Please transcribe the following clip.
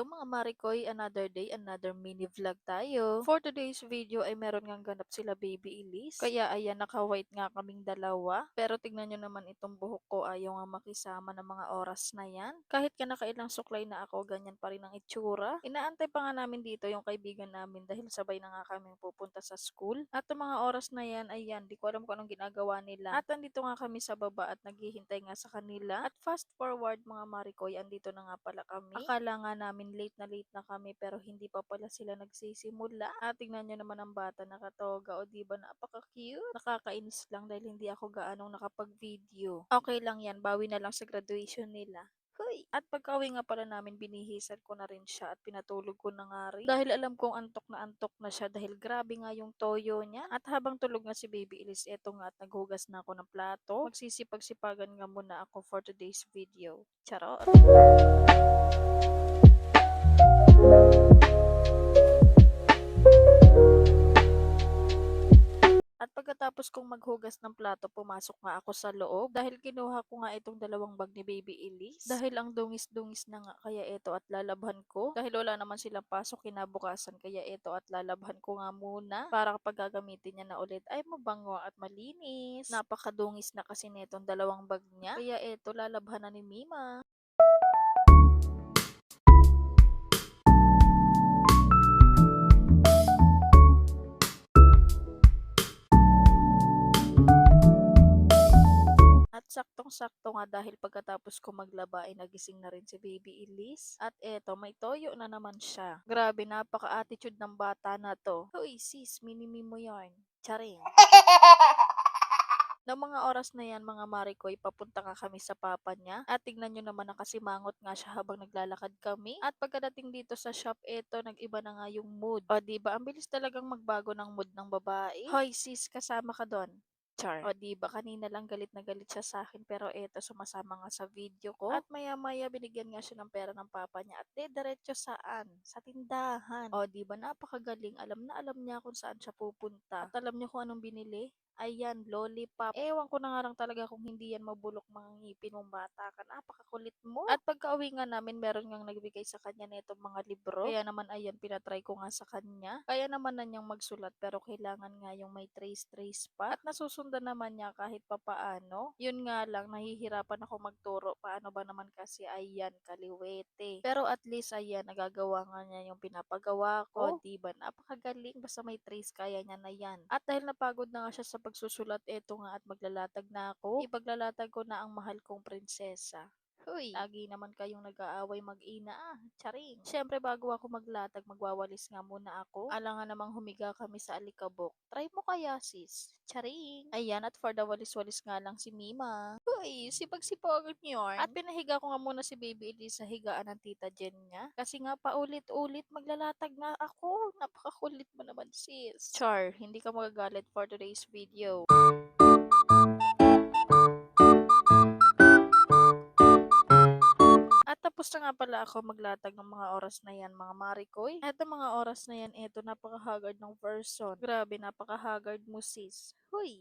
Hello mga Marikoy, another day, another mini vlog tayo. For today's video ay meron ngang ganap sila Baby Elise. Kaya ayan, naka-white nga kaming dalawa. Pero tignan nyo naman itong buhok ko, ayaw nga makisama ng mga oras na yan. Kahit ka nakailang suklay na ako, ganyan pa rin ang itsura. Inaantay pa nga namin dito yung kaibigan namin dahil sabay na nga kaming pupunta sa school. At ang mga oras na yan, ayan, di ko alam kung anong ginagawa nila. At andito nga kami sa baba at naghihintay nga sa kanila. At fast forward mga Marikoy, andito na nga pala kami. Akala nga namin late na kami pero hindi pa pala sila nagsisimula. At tingnan nyo naman ang bata nakatoga, o diba napaka-cute. Nakakainis lang dahil hindi ako gaanong nakapag-video. Okay lang yan, bawi na lang sa graduation nila. Hoy! At pagka-uwi nga pala namin, binihisan ko na rin siya at pinatulog ko na nga rin. Dahil alam kong antok na siya dahil grabe nga yung toyo niya. At habang tulog nga si Baby Elise, eto nga at naghugas na ako ng plato. Magsisipag-sipagan nga muna ako for today's video. Charot! At pagkatapos kong maghugas ng plato, pumasok nga ako sa loob dahil kinuha ko nga itong dalawang bag ni Baby Elise. Dahil ang dungis-dungis na nga, kaya ito at lalabhan ko. Dahil wala naman silang pasok kinabukasan, kaya ito at lalabhan ko nga muna para kapag gagamitin niya na ulit ay mabango at malinis. Napakadungis na kasi netong dalawang bag niya, kaya ito lalabhan na ni Mima. At saktong-sakto nga dahil pagkatapos ko maglaba ay nagising na rin si Baby Elise. At eto, may toyo na naman siya. Grabe, napaka-attitude ng bata na to. Hoy sis, minimi mo yarn. Charing. Noong mga oras na yan, mga Marikoy, papunta nga kami sa papa niya. At tignan nyo naman, nakasimangot nga siya habang naglalakad kami. At pagkadating dito sa shop, eto, nag-iba na nga yung mood. O diba, ang bilis talagang magbago ng mood ng babae. Hoy sis, kasama ka doon. Char. O diba, kanina lang galit na galit siya sa akin pero eto sumasama nga sa video ko. At maya maya binigyan nga siya ng pera ng papa niya at diretso saan? Sa tindahan. O diba, napakagaling. Alam na alam niya kung saan siya pupunta. At alam niyo kung anong binili? Ayan, lollipop. Ewan ko na nga lang talaga kung hindi yan mabulok mga ngipin mong bata ka. Napakakulit mo. At pagka-uwi nga namin, meron ngang nagbigay sa kanya nitong mga libro. Kaya naman ayan, pinatry ko nga sa kanya. Kaya naman na niyang magsulat pero kailangan nga yung may trace-trace pa. At nasusundan naman niya kahit papaano. Yun nga lang, nahihirapan ako magturo. Paano ba naman kasi ayan, kaliwete. Pero at least ayan, nagagawa nga niya yung pinapagawa ko. O diba, napakagaling. Basta may trace, kaya niya na yan. At dahil napagod na nga siya sa pagsusulat, eto nga at maglalatag na ako. Ipaglalatag ko na ang mahal kong prinsesa. Hoy, lagi naman kayong nag-aaway mag-ina charing. Siyempre bago ako maglatag, magwawalis nga muna ako. Alangan namang humiga kami sa alikabok. Try mo kaya sis, charing. Ayan, at for the walis-walis nga lang si Mima. Hoy, sipag-sipagan niyo. At pinahiga ko nga muna si Baby Elise sa higaan ng tita Jen niya. Kasi nga paulit-ulit maglalatag nga ako. Napakakulit mo naman sis. Char, hindi ka magagalit for today's video. At tapos na nga pala ako maglatag ng mga oras na yan, mga Marikoy. At ang mga oras na yan, eto, napaka-haggard ng person. Grabe, napaka-haggard mo sis. Hoy!